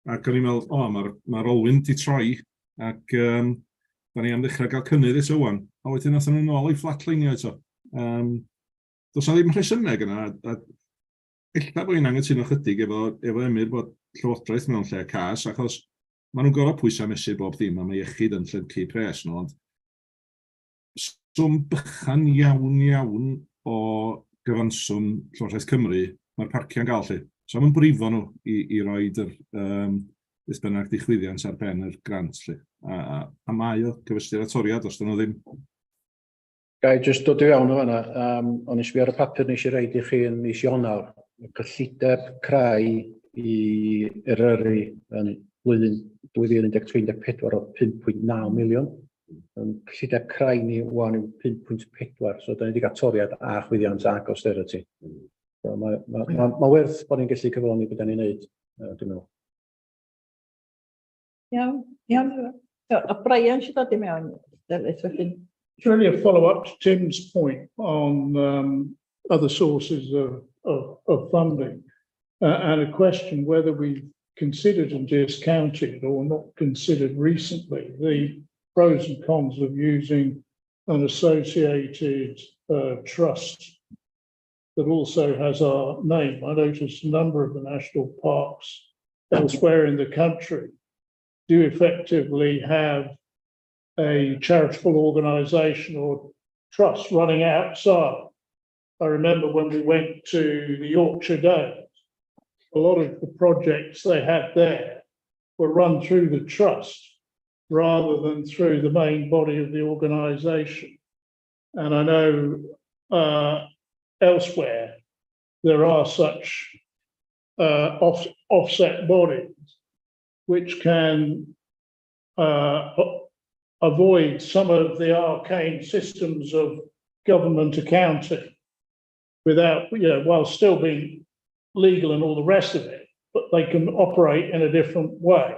Ac o'n i'n meddwl, mae'r olwyn di troi, ac da ni am ddechrau gael cynnydd eto wan. A wedyn nath nhw'n ôl i flatlinio eto. Does na ddim rhesymeg yna, a illa bod hi'n angytuno chydig efo emyr bod llywodraeth mewn lle cas, achos maen nhw'n gorau pwysau mesur bob dim, a mae iechyd yn llyncu pres nhw, ond swm bychan iawn o gyfanswm Llywodraeth Cymru, mae'r parciau'n gael lle. So mae'n brifo nhw i roed beth bynnag ddichwyddiant ar ben yr grant lle. A mae o gyfystyr a toriad os dyn nhw ddim. Gai jyst dod i fewn o fanna, o'n i sbio ar y papur nes i reid i chi yn mis Ionawr, y cyllideb crai i Eryri yn blwyddyn 2013-14 o 5.9 miliwn. Cyllideb crai ni wan yw 5.4, so da ni wedi cael toriad a chwyddiant ag austerity. So, mae werth bod ni'n gallu cyflawni beth da ni'n neud, dwi'n meddwl. Iawn. A Brian sydd dod i mewn, wedyn. It's really a follow-up to Tim's point on other sources of funding and a question whether we've considered and discounted or not considered recently the pros and cons of using an associated trust that also has our name. I noticed a number of the national parks elsewhere in the country do effectively have a charitable organisation or trust running outside. I remember when we went to the Yorkshire Dales, a lot of the projects they had there were run through the trust rather than through the main body of the organisation. And I know elsewhere there are such offset bodies which can avoid some of the arcane systems of government accounting without, while still being legal and all the rest of it, but they can operate in a different way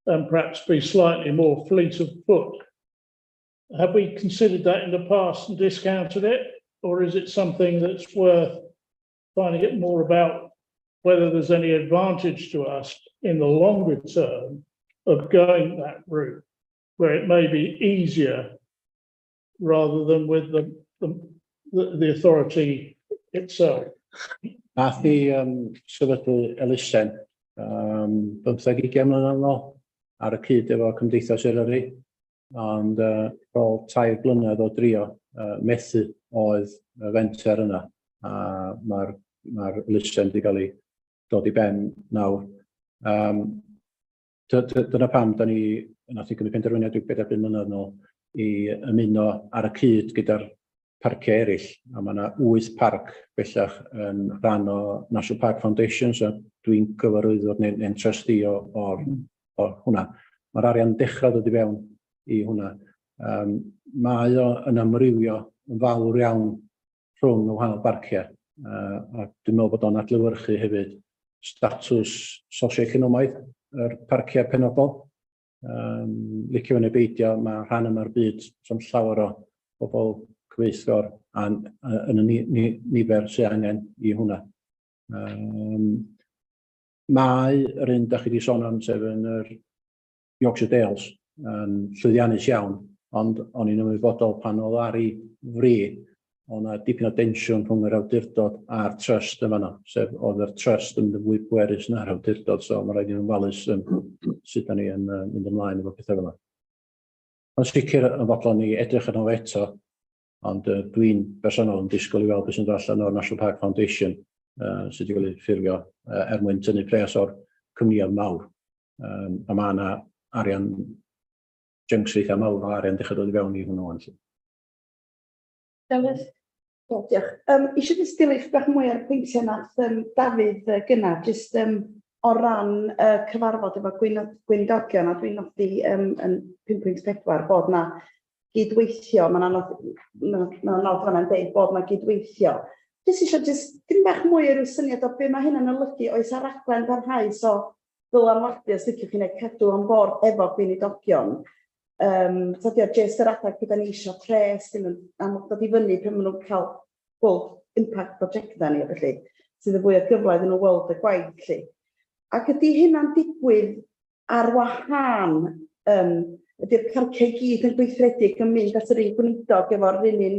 and perhaps be slightly more fleet of foot. Have we considered that in the past and discounted it? Or is it something that's worth finding out more about whether there's any advantage to us in the longer term of going that route, where it may be easier rather than with the authority itself? Nath i sefydlu elusen 15-20 mlynedd yn ôl ar y cyd efo Cymdeithas Eryri, ond rôl 3 blynedd o drio methu oedd y fenter yna. Mae'r elusen wedi cael ei dod i ben nawr. Dyna pam da ni nath i gymryd penderfyniad 45 mlynedd yn ôl i ymuno ar y cyd gyda'r parciau eraill, a mae yna 8 parc bellach yn rhan o National Park Foundation, so dwi'n gyfarwyddwr neu'n trustee o hwnna. Mae'r arian dechrau dod i fewn i hwnna. Mae o yn amrywio yn fawr iawn rhwng y wahanol parciau, a dwi'n meddwl bod o'n adlewyrchu hefyd statws socio-economaidd yr parciau penodol. Licio fyny beidio, mae rhan yma'r byd sy'n llawer o bobl cyfeillgor yn y nifer sy'n angen i hwnna. Mae yr un da chi wedi sôn am sef yn yr Yorkshire Dales yn llwyddiannus iawn, ond o'n i'n ymwybodol pan oedd ar ei fri, oedd yna dipyn o densiwn rhwng yr awdurdod a'r trust yma, sef oedd yr trust yn fwy pwerus na'r awdurdod, so mae rhaid i'n ymwalus sut da ni yn mynd ymlaen efo pethau yma. Ond sicr yn fodlon ni edrych yn o eto, ond dwi'n bersonol yn disgwyl i weld beth sy'n dod allan o'r National Park Foundation sydd wedi cael ei ffurfio mwyn tynnu pres o'r cwmnïau mawr. A mae yna arian junks eitha mawr o arian dechrau dod i fewn i hwnnw o'n lle. Dafydd? Diolch. Eisiau jyst dilyn bach mwy ar y pwyntiau nath Dafydd gynnar, jyst o ran cyfarfod efo gweinidodion, a dwi'n nodi yn 5.4 bod na gydweithio, mae'n anodd fanna'n dweud bod na gydweithio. Jyst eisiau dim bach mwy ar y syniad o be mae hynny'n olygu, oes ar raglen barhaus o ddylanwadu os liciwch chi'n ei cadw on bord efo gweinidodion. Todi o'r jyst yr adag gyda ni eisiau pres, dyn nhw'n dod i fyny pan maen nhw'n cael impact projectau ni, felly, sydd y fwy o gyfle iddyn nhw weld y gwaith. Ac ydy hynna'n digwydd ar wahân, ydy'r parciau gyd yn gweithredig yn mynd at yr un gweinidog efo'r un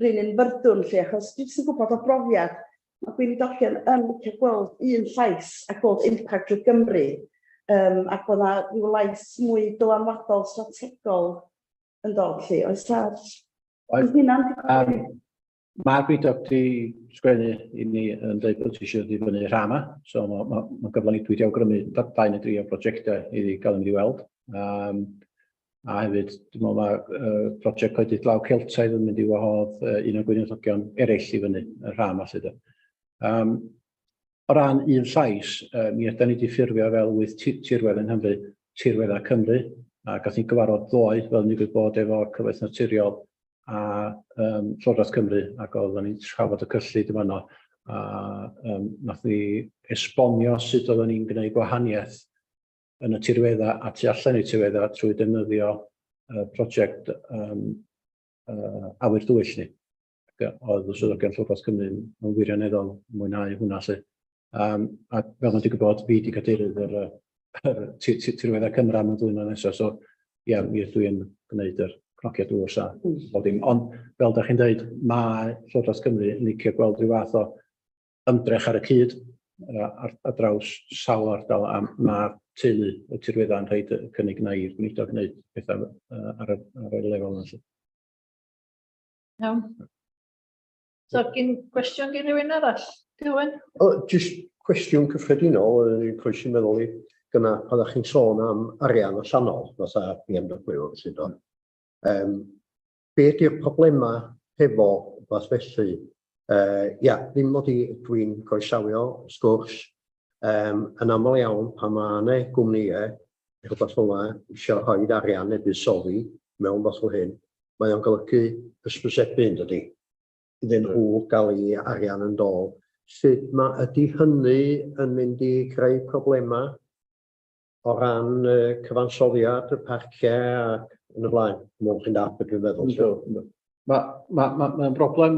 fyrdwn lle, achos dwi jyst yn gwybod o brofiad, mae gweinidogion yn licio gweld un llais a gweld impact drwy Gymru, ac oedd yna ryw lais mwy dylanwadol strategol yn dod lle. Oes hynna'n digwydd? Mae'r gweinidog di sgwennu i ni yn dweud bod ti eisiau ddifynnu rhama, so mae'n gyfle ni dwi wedi awgrymu 2 neu 3 o brosiectau iddi gael yn ei weld. A hefyd, dwi'n meddwl mae prosiect coedydd glaw Celtaidd yn mynd i wahodd un o gweinidogion eraill i fyny y rhama sydd. O ran un llais, mi ydym ni wedi ffurfio fel wyth tirwedd yng Nghymru, tirweddau Cymru, a gath ni gyfarfod ddoe fel ni wedi bod efo cyfoeth naturiol a Llywodraeth Cymru, ac oedden ni'n trafod y cyllid yma yno. Nath ni esbonio sut oedden ni'n gwneud gwahaniaeth yn y tirweddau a tu allan i tirweddau trwy defnyddio prosiect awyr dwyll ni. Oedd y swyddogion Llywodraeth Cymru yn wirioneddol mwynhau hwnna. A fel mae wedi gwybod, fi wedi cadeirydd yr tirweddau Cymru am y flwyddyn nesaf. So, ia, mi ydw i'n gwneud yr cnogiad drws a bob dim. Ond, fel da chi'n dweud, mae Llywodraeth Cymru yn licio gweld rhyw fath o ymdrech ar y cyd ar draws sawl ardal, a mae'r teulu y tirweddau yn rhaid y cynnig na i'r gweinidog wneud pethau ar y lefel yna. Iawn. So, gwestiwn gen rhywun arall? Dilwyn? Jyst cwestiwn cyffredinol, croeso meddwl i gyna pan ydych chi'n sôn am arian allanol, fatha BMW sydd o'n. Be ydy'r problemau hefo fath felly? Ddim mod i dwi'n croesawio sgwrs, yn aml iawn pan mae yna gwmnïau, rhywbeth fel yna, eisiau rhoi arian neu buddsoddi mewn fath o hyn, mae o'n golygu ysbrysebu yn dydi. Iddyn nhw gael ei arian yn dod. Sut ydy hynny yn mynd i creu problemau o ran cyfansoddiad, y parciau ac yn y blaen? Mwyn chi'n dap ydw i'n meddwl. Mae'n broblem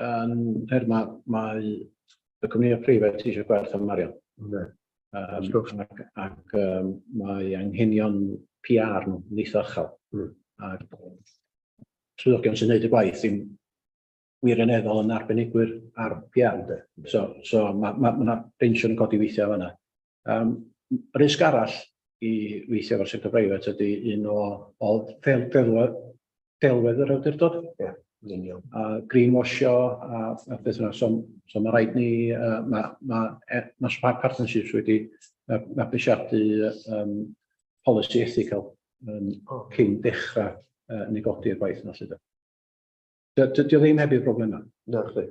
yn mae y cwmnïau prifat eisiau gwerth am arian. Ac mae anghenion PR nhw'n eitha uchel. Swyddogion sy'n gwneud y gwaith ddim wirioneddol yn arbenigwyr ar PR. So mae pensiwn yn codi weithiau fan'na. Risg arall i weithio efo'r sector breifat ydy un o delwedd yr awdurdod. Greenwashio a beth yna. So mae rhaid ni, mae National Partnerships wedi mabwysiadu policy ethical cyn dechrau negodi'r gwaith yna sydd. Dy o ddim heb i'r broblemau? Na, chdi.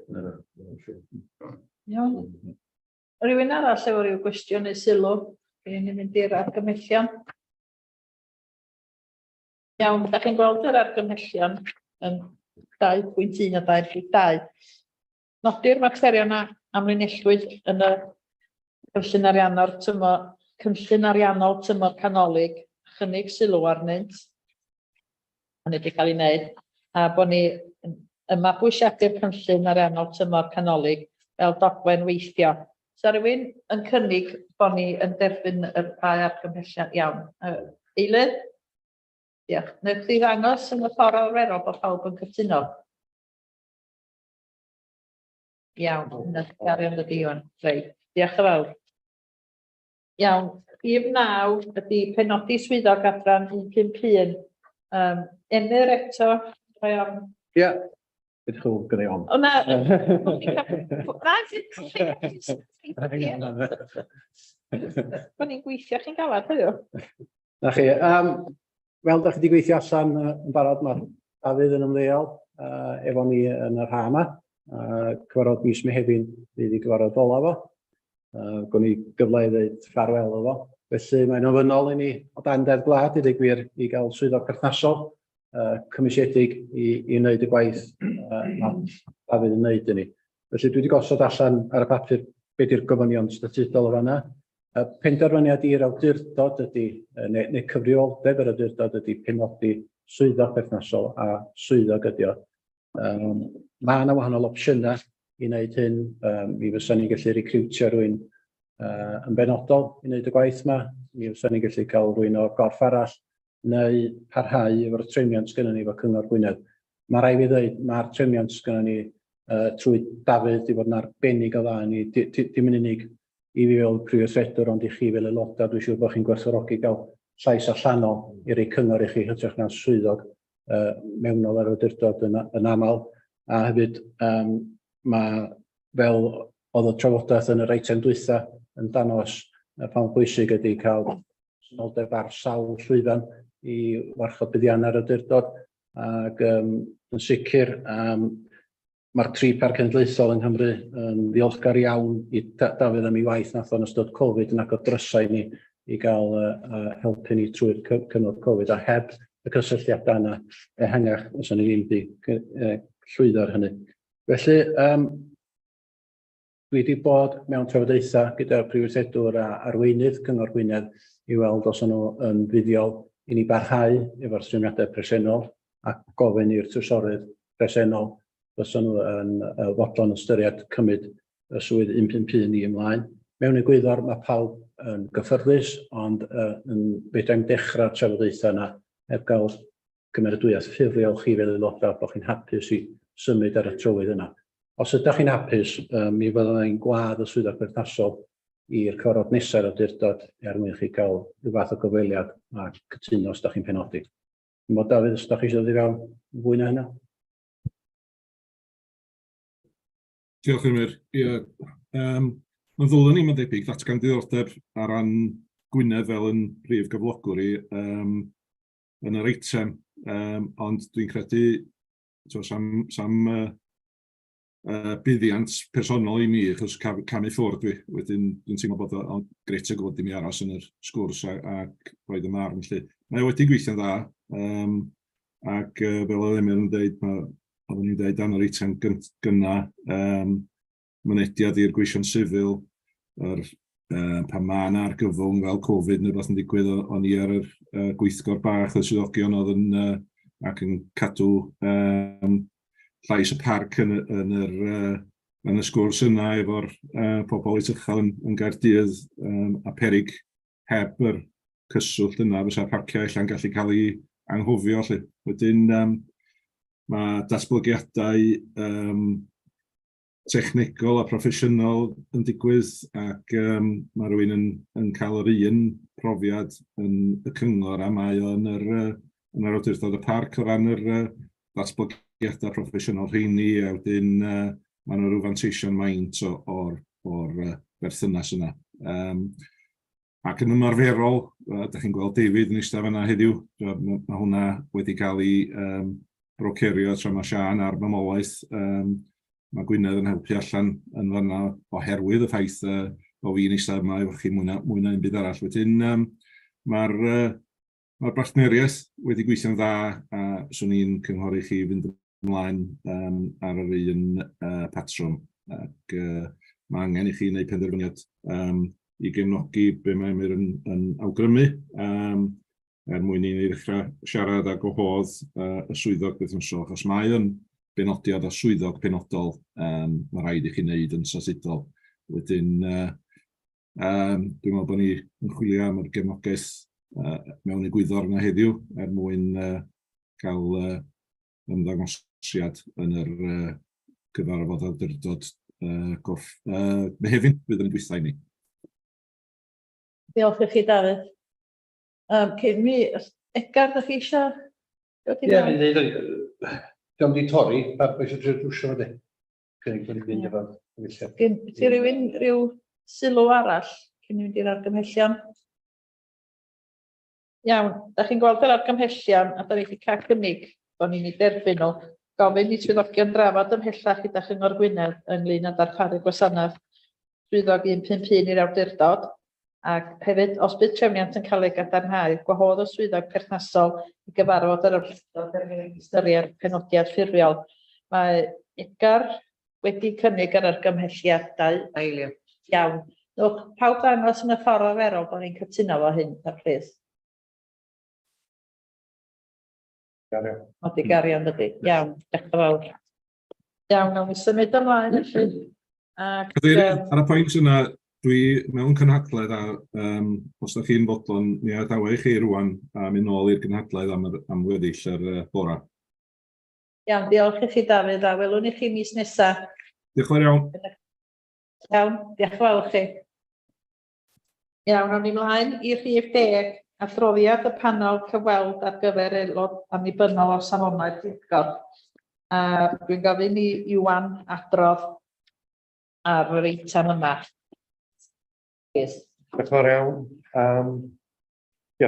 Iawn. Rhywun arall efo ryw gwestiwn neu sylw? Rwy'n ni'n mynd i'r argymhellion. Iawn, da chi'n gweld yr argymhellion yn 2.1 a 2.2. Nodir materion amlinellwyd yn y cynllun ariannol tymor canolig, chynnig sylw arnynt. Hynny wedi cael ei wneud, a bod ni yn mabwysiadu'r cynllun ariannol tymor canolig fel dogfen weithio. So rhywun yn cynnig bod ni yn derbyn y ddau argymhelliad iawn. Eilydd? Diolch. Newch chi ddangos yn y ffordd arferol bod pawb yn cytuno? Iawn, yna gario yn y diwan. Reit, diolch yn fawr. Iawn, prif 9 ydy penodi swyddog adran 151. Emyr eto, rhoi on. Ia, beth chwb gyda'i on. O na, Bo ni'n gweithio chi'n gafod heddiw. Na chi, wel, da chi wedi gweithio allan yn barod, mae Dafydd yn ymddeol efo ni yn yr ha yma. Cyfarfod mis Mehefin fydd i gyfarfod ola fo. Gwn ni gyfle i ddeud ffarwel o fo. Felly mae'n ofynol i ni o dan deddf gwlad i ddigwyr i gael swyddog perthnasol cymwysiedig i wneud y gwaith Dafydd yn wneud i ni. Felly dwi wedi gosod allan ar y papur beth yw'r gofynion statudol o fanna. Penderfyniad i'r awdurdod ydy, neu cyfrioldeb yr awdurdod ydy penodi swyddog perthnasol a swyddog ydi o. Mae yna wahanol opsiynau i wneud hyn. Mi fysa ni'n gallu recriwtio rhywun yn benodol i wneud y gwaith yma. Mi fysa ni'n gallu cael rhywun o'r gorff arall neu parhau efo'r trefniant sgynnon ni efo Cyngor Gwynedd. Mae rai fi ddweud, mae'r trefniant sgynnon ni trwy Dafydd wedi bod yn arbennig o dda ni. Dim yn unig i fi fel prifeithredwr, ond i chi fel aelodau, dwi'n siŵr bod chi'n gwerthfawrogi gael llais allanol i rei cyngor i chi hytrach na swyddog mewnol ar awdurdod yn aml. A hefyd, mae fel oedd y trafodaeth yn yr eitem dwytha yn danos pan bwysig ydy cael synoldeb ar sawl llwyfan i warchod buddian ar awdurdod. Ac yn sicr, mae'r tri parc cenedlaethol yng Nghymru yn ddiolchgar iawn i Dafydd am ei waith nath o'n ystod Covid yn agor drysau ni i gael helpu ni trwy'r cyfnod Covid. A heb y cysylltiadau yna ehangach, os o'n i ddim wedi llwyddo ar hynny. Felly, dwi wedi bod mewn trafodaethau gyda'r prifeithredwr a arweinydd Cyngor Gwynedd i weld os o'n nhw yn fuddiol i ni barhau efo'r trefniadau presennol a gofyn i'r trysorydd presennol os o'n nhw yn fodlon ystyried cymryd y swydd 151 ni ymlaen. Mewn egwyddor mae pawb yn gyffyrddus, ond fedrai'm dechrau'r trafodaethau yna heb gael cymeradwyaeth ffurfiol chi fel aelodau bod chi'n hapus i symud ar y trywydd yna. Os ydych chi'n hapus, mi fyddwn ni'n gwadd y swyddog berthnasol i'r cyfarfod nesaf awdurdod mwyn chi gael rhyw fath o gyfweliad a cytuno os ydych chi'n penodi. Mo Dafydd, os ydych chi eisiau ddod i fewn fwy na hynna? Diolch Emyr. Mae ddylwn ni'n debyg ddatgan diddordeb ar ran Gwynedd fel yn brif gyflogwr i yn yr eitem, ond dwi'n credu sam buddiant personol i mi, achos cam i ffwrdd dwi. Wedyn dwi'n teimlo bod o'n gret o gwybod i mi aros yn yr sgwrs ac roed y marn. Mae wedi gweithio'n dda, ac fel oedd Emyr yn dweud, oeddwn ni'n dweud am yr eitem gynna, mynediad i'r gweision sifil, pan mae yna argyfwng fel Covid neu beth yn digwydd, o'n i ar y gweithgor bach y swyddogion oedd yn cadw llais y parc yn y sgwrs yna efo'r pobl eitychal yn Gaerdydd a peryg heb yr cyswllt yna fysa'r parciau allan gallu cael ei anghofio. Wedyn mae datblygiadau technegol a proffesiynol yn digwydd ac mae rhywun yn cael yr un profiad yn y cyngor a mae o'n yn yr awdurdod y parc o ran yr datblygiadau proffesiynol rheini a wedyn mae yna rhyw fanteision maint o'r berthynas yna. Ac yn ymarferol, ydych chi'n gweld David yn eistedd yna heddiw, mae hwnna wedi cael ei brocerio tra mae Sian ar mamolaeth. Mae Gwynedd yn helpu allan yn fanna oherwydd y ffaith o fi'n eistedd yma efo chi mwy na un byd arall. Wedyn mae'r partneriaeth wedi gweithio'n dda a swn i'n cynghori chi fynd ymlaen ar yr un patrwm. Ac mae angen i chi wneud penderfyniad i gefnogi be mae Emyr yn awgrymu mwyn i ni ddechrau siarad a gwahodd y swyddog berthnasol, achos mae yn benodiad a swyddog penodol mae rhaid i chi wneud yn sasudol. Wedyn, dwi'n meddwl bod ni yn chwilio am yr gefnogaeth mewn egwyddor yna heddiw mwyn cael ymddangosiad yn yr cyfarfod awdurdod gorff Mehefin fydd yn dwythau ni. Diolch i chi, Dafydd. Cyn mi, Edgar, ydych chi eisiau? Diolch wedi torri, pa eisiau drwy'r drwsio fo di? Cynnig bod ni'n mynd efo gyfeilliad. Gen ti rhyw sylw arall cyn mynd i'r argymhellion? Iawn, da chi'n gweld yr argymhellion a da ni wedi cael cynnig bod ni'n ei derbyn nhw. Gofyn i swyddogion drafod ymhellach gyda Chyngor Gwynedd ynglŷn â darparu gwasanaeth swyddog 151 i'r awdurdod. Ac hefyd, os bydd trefniant yn cael ei gadarnhau, gwahodd y swyddog perthnasol i gyfarfod yr awdurdod ystyried penodiad ffurfiol. Mae Edgar wedi cynnig yr argymhelliadau. Eilio. Iawn. Pawb ddangos yn y ffordd arferol bod ni'n cytuno fo hyn, ar plîs. Gario. Modi Gario yn dydi. Iawn, dechrau fawr. Iawn, nawn ni symud ymlaen. Cadeirydd, ar y pwynt yna, Dwi mewn cynhadledd a os ydych chi'n fodlon, mi adawa i chi rwan a mynd nôl i'r cynhadledd am weddill yr bora. Iawn, diolch i chi Dafydd, a welwn i chi mis nesa. Diolch yn fawr iawn. Iawn, diolch yn fawr chi. Iawn, awn ni mlaen i rhif 10, adroddiad y panel cyfweld ar gyfer aelod annibynnol o'r safonau pwyllgor. Dwi'n gofyn i Iwan adrodd ar yr eitem yma. Diolch yn fawr iawn.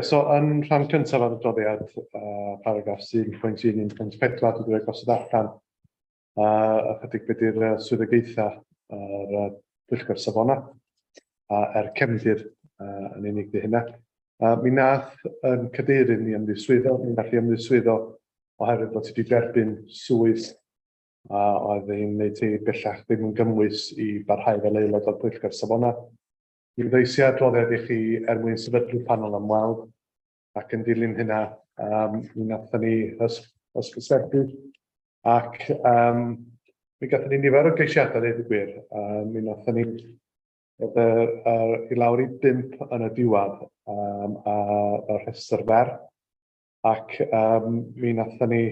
So yn rhan cyntaf o'r adroddiad, paragraff 1.1.4, dwi wedi gosod allan ychydig beth i'r swyddogaethau yr pwyllgor safona cefndir yn unig di hynna. Mi nath yn cadeirydd ni ymddiswyddo, ni'n gallu ymddiswyddo oherwydd bod wedi derbyn swydd oedd ein wneud i bellach ddim yn gymwys i barhau fel aelod o'r pwyllgor safona. Mi ddeisi adroddiad i chi mwyn sefydlu panel ymweld ac yn dilyn hynna mi nathon ni hysbysebu ac mi gathon ni nifer o geisiadau dweud y gwir. Mi nathon ni i lawr i 5 yn y diwadd y rhestr fer ac mi nathon ni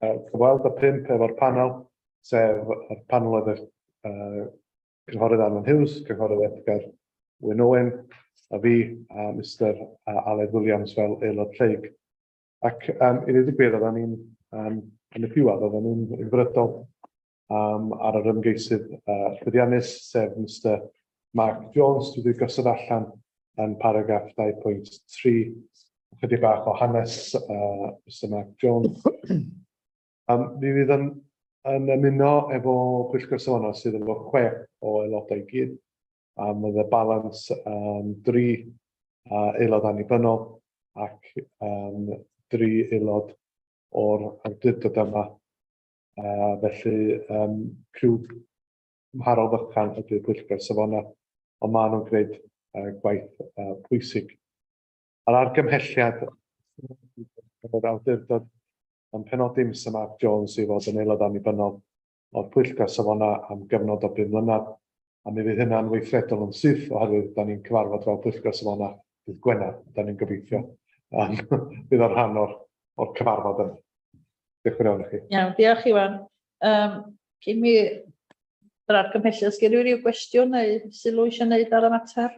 cyfweld y 5 efo'r panel, sef y panel oedd cynghorydd Anwen Hughes, cynghorydd Edgar Wyn Owen, a fi, Mr Aled Williams fel aelod lleug. Ac i ddweud y gwir, oedden ni'n yn y diwedd, oedden ni'n ymbrydol ar yr ymgeisydd llwyddiannus, sef Mr Mark Jones, dwi wedi gosod allan yn paragraff 2.3, chydig bach o hanes Mr Mark Jones. Mi fydd yn ymuno efo pwyllgor safonol sydd efo 6 o aelodau i gyd. Oedd y balans 3 aelod annibynnol ac 3 aelod o'r awdurdod yma. Felly, criw mharol fychan ydy'r pwyllgor safona, ond maen nhw'n gwneud gwaith pwysig. Ar argymhelliad o'r awdurdod yn penodi Mr Mark Jones i fod yn aelod annibynnol o'r pwyllgor safona am gyfnod o 5 mlynedd. A mi fydd hynna'n weithredol yn syth oherwydd da ni'n cyfarfod fel pwyllgor safona dydd Gwener, da ni'n gobeithio. Bydd o'r rhan o'r cyfarfod yna. Diolch yn fawr i chi. Iawn, diolch Iwan. Cyn mi yr argymhelliad, sgen ryw gwestiwn neu sylw eisiau wneud ar y mater?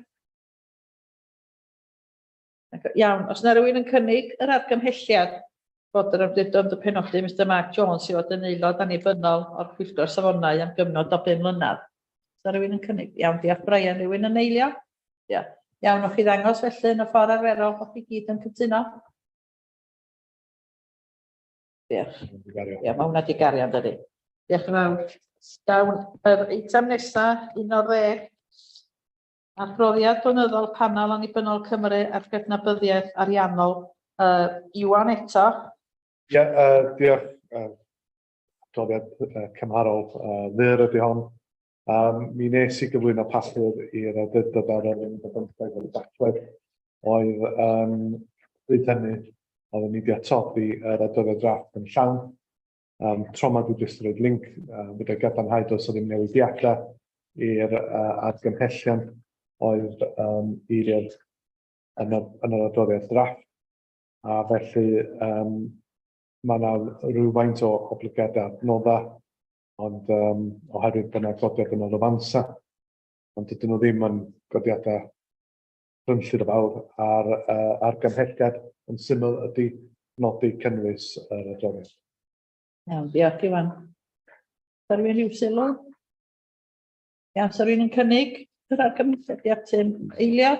Iawn, os yna rhywun yn cynnig yr argymhelliad bod yr awdurdod yn penodi Mr Mark Jones i fod yn aelod annibynnol o'r pwyllgor safonau am gyfnod o 5 mlynedd. Os yna rhywun yn cynnig? Iawn, diolch Brian, rhywun yn eilio? Iawn, o'ch chi ddangos felly yn y ffordd arferol bod chi gyd yn cytuno? Diolch. Ia, mae hwnna di gariad ydy. Diolch yn fawr. Iawn, yr eitem nesaf, 11, adroddiad blynyddol panel annibynnol Cymru ar gydnabyddiaeth ariannol. Iwan eto. Ia, diolch. Adroddiad cymharol fyr ydy hon. Mi nes i gyflwyno papur i'r awdurdod ar yr 15 oedd bryd hynny oedden ni wedi atoddi yr adroddiad drafft yn llawn. Tro ma dwi jyst roed link wedi gadarnhau dos o ddim newidiadau i'r argymhellion oedd eiriad yn yr adroddiad drafft. A felly mae yna rhywfaint o obligiadau adnodda, ond oherwydd bod yna godiad yn ôl o fansa, ond dydyn nhw ddim yn godiadau rhynllid o fawr ar argymhelliad yn syml ydy nodi cynnwys yr adroddiad. Iawn, diolch Iwan. Sa rhywun i'w sylw? Iawn, sa rhywun yn cynnig yr argymhelliad Tim eilio?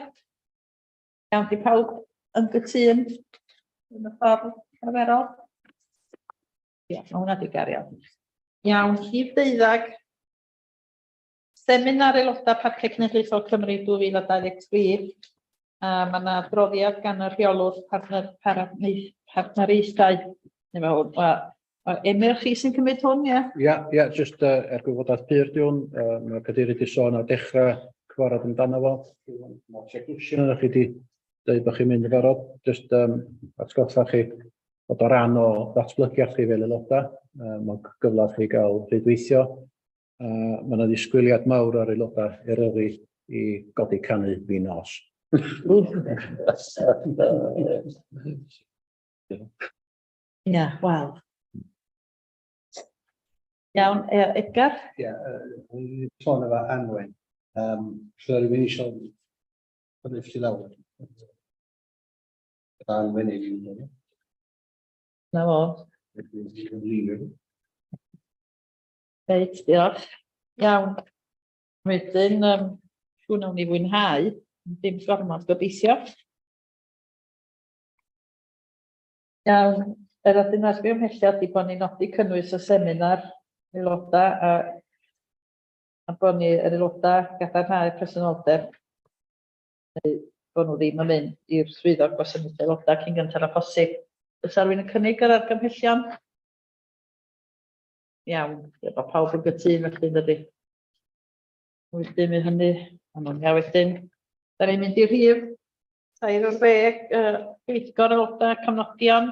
Iawn, di pawb yn gytun yn y ffordd arferol? Ia, mae hwnna di gario. Iawn, rhif 12. Seminar aelodau Parciau Cenedlaethol Cymru 2023. Mae yna adroddiad gan y rheolwr partneriaethau. Emyr, chi sy'n cymryd hwn, ie? Ia, jyst gwybodaeth pyr di hwn. Mae'r cadeirydd di sôn ar dechrau cyfarfod amdano fo. Mae'r checklistio yna chi di dweud bod chi'n mynd i farod. Jyst atgoffa chi bod o ran o ddatblygiad chi fel aelodau. Mae'n gyfle chi gael rhydweithio. Mae yna ddisgwyliad mawr ar aelodau Eryri i godi canu fi nos. Ia, wel. Iawn, Edgar? Ie, sôn efo Anwen. So rhywun eisiau cynnig ti lawr. Anwen i fi. Na fo. Reit, diolch. Iawn. Wedyn, siŵr nawn ni fwynhau. Dim gormod gobeithio. Iawn, yr adeilad ymhellad di bod ni'n nodi cynnwys y seminar aelodau a bod ni yr aelodau gadarnhau presenoldeb neu bod nhw ddim yn mynd i'r swyddog gwasanaeth aelodau cyn gyntaf a posib. Oes rhywun yn cynnig yr argymhellion? Iawn, efo pawb yn gytun felly dydy. Wedyn mi hynny, a nhw'n iawn wedyn. Da ni'n mynd i'r rhif 40 gweithgor aelodau cefnodion,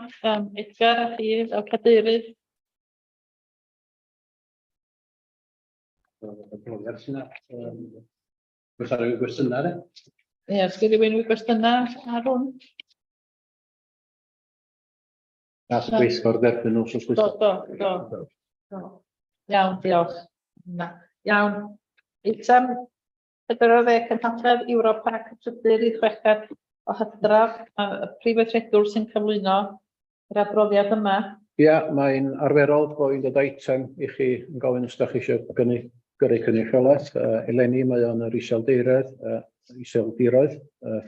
Edgar a chi o cadeirydd. Oes rhywun gwestiynau? Ie, os gyda rhywun wedi gwestiynau ar hwn? As gweithgor dderbyn nhw, sos Do. Iawn, diolch. Iawn. Eitem 40 cynhadledd Ewropac trydydd i chweched o Hydref, y prif weithredwr sy'n cyflwyno yr adroddiad yma. Ie, mae'n arferol bod hi'n dod eitem i chi yn gofyn os da chi eisiau gyrru cynrychiolaeth. Eleni, mae o'n yr iseldiroedd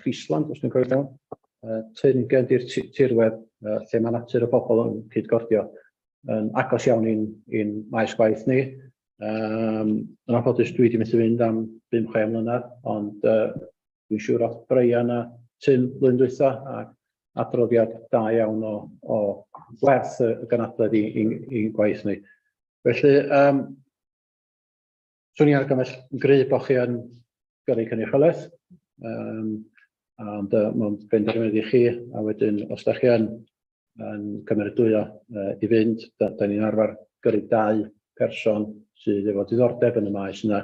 Friesland, os dwi'n cofio iawn. Teyrnged i'r tirwedd lle mae natur y bobl yn cydgordio yn agos iawn i'n maes gwaith ni. Yn anffodus dwi wedi methu fynd am 5-6 mlynedd, ond dwi'n siŵr oedd Brian a Tim blwyddyn dwytha a adroddiad da iawn o werth y gynadledd i'n gwaith ni. Felly, swn i'n argymell gryf bod chi yn gyrru cynrychiolaeth, ond mae'n benderfynu i chi, a wedyn os da chi yn cymeradwyo i fynd, da ni'n arfer gyrru 2 person sydd efo diddordeb yn y maes yna,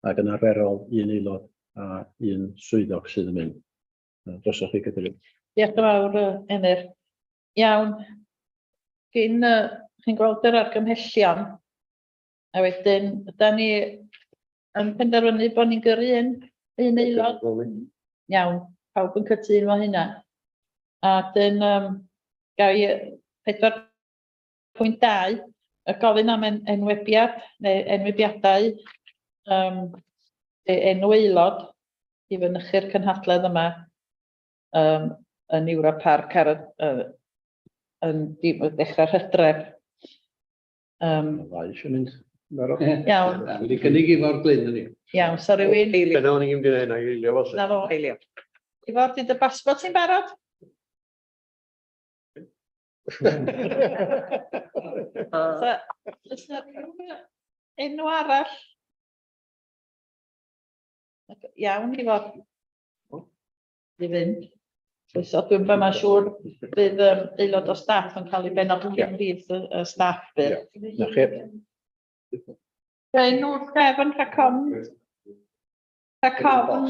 ac yn arferol 1 aelod a 1 swyddog sydd yn mynd. Drosoch chi cadeirydd. Diolch yn fawr, Emyr. Iawn. Chi'n gweld yr argymhellion, a wedyn, da ni yn penderfynu bod ni'n gyrru un aelod. Iawn, pawb yn cytun efo hynna. A dyn, gael i 4.2, y gofyn am enwebiad, neu enwebiadau, enw aelod i fynychu'r cynhadledd yma yn Ewroparc yn dechrau'r Hydref. Ddau eisiau mynd. Iawn. Wedi cynnig i fo'r glyn yn ni. Iawn, so rhywun... Dyna o'n i'n mynd i eilio fo. Na fo, eilio. I fod, ydy dy basbort ti'n barod? Oes yna enw arall? Iawn, i fod. I fynd. So dwi'n bydd mae'n siŵr bydd aelod o staff yn cael ei benodol gyfrif y staff bydd. Na chi. Enw Gefn Rhacofn. Rhacofn.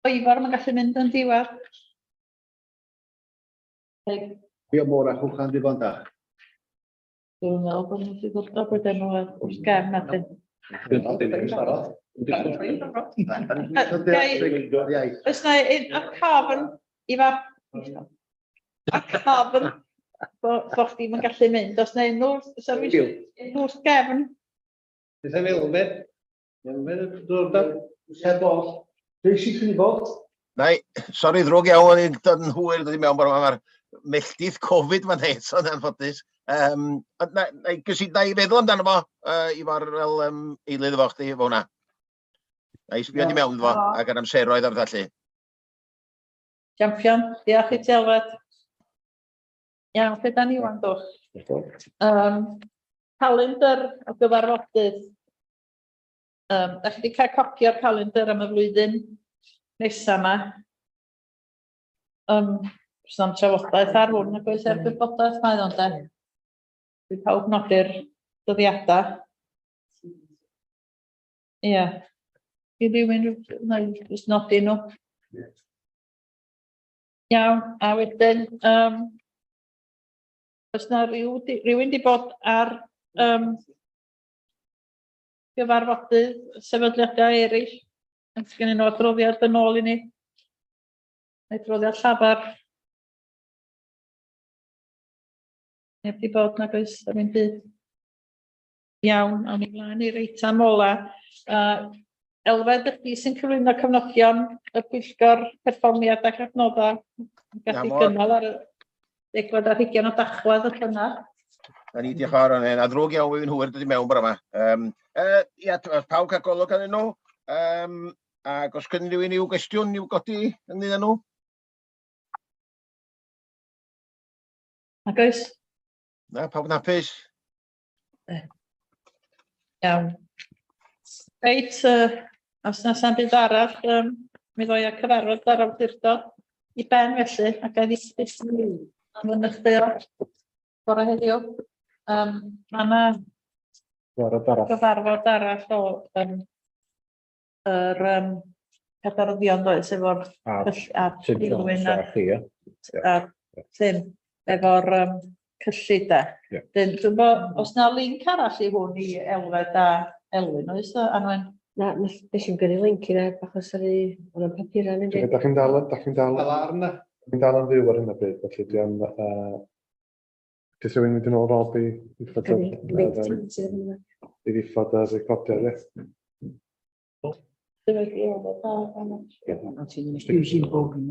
Oifor mae'n gallu mynd yn diwedd. Fi o môr a chwchan di fo'n da. Dwi'n meddwl bod nhw'n sydd wrth bod enw wrth gefn na dyn. Oes na a cofn i fa... A cofn bod chdi'n yn gallu mynd. Oes na enw wrth gefn? Beth am Elfed? Elfed y Dwrdod? Sef bod? Dwi'n sy'n cynnig bod? Nai, sori ddrwg iawn, o'n i'n dod yn hwyr dod i mewn bod mae'r melltith Covid ma'n eto yn anffodus. Na i feddwl amdano fo, i fod fel eilydd efo chdi efo hwnna. Na i sbio ni mewn fo, ac ar amseroedd ar ddallu. Champion, diolch i ti Elfed. Iawn, pe da ni wan dwch. Calendar o gyfarfodydd. Da chi wedi cael copio'r calendar am y flwyddyn nesaf yma. Bydd trafodaeth ar hwn ac oes e'r gwybodaeth mae o'n de. Bydd pawb nodi'r dyddiadau. Ie. I rywun, neu jyst nodi nhw. Iawn, a wedyn, oes na rywun di bod ar gyfarfodydd sefydliadau eraill, ond gen nhw adroddiad yn ôl i ni, neu adroddiad llafar. Neb di bod nag oes ar un byd. Iawn, awn ni mlaen i'r eitam ola. Elfed ydi sy'n cyflwyno cefnogion y pwyllgor perfformiad ac adnodda gallu gynnal ar y 20 o Dachwedd y llynedd. Da ni diolch fawr yn adrwg iawn wy'n hwyr dod i mewn bore yma. Ia, pawb cael golwg anyn nhw. Ac os gynnu rhywun i'w gwestiwn i'w godi ynglyn â nhw? Ac oes? Na, pawb yn hapus? Iawn. Reit, os na sa'n byd arall, mi ddoi a cyfarfod ar awdurdod i ben felly, ac a ddisbys ni am fynychu o bore heddiw. Mae yna gyfarfod arall o yr cadaryddion does efo'r Dilwyn a Tim efo'r cyllid da. Dwi'n bod, os na link arall i hwn i Elfed a Elwyn, oes o, Anwen? Na, nes i'n gyrru link i na, achos ar o'n papura yn ydyn. Da chi'n dal yn fyw ar hyn o bryd, felly dwi am... Dys rhywun mynd yn ôl Rob i ddiffodd y recordiad, ie? Using voting.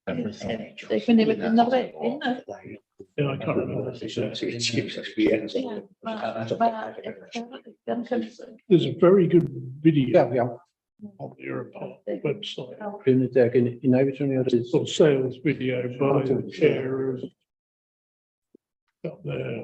Yeah, I can't remember. There's a very good video on the Europol website. Sort of sales video by the chair of up there.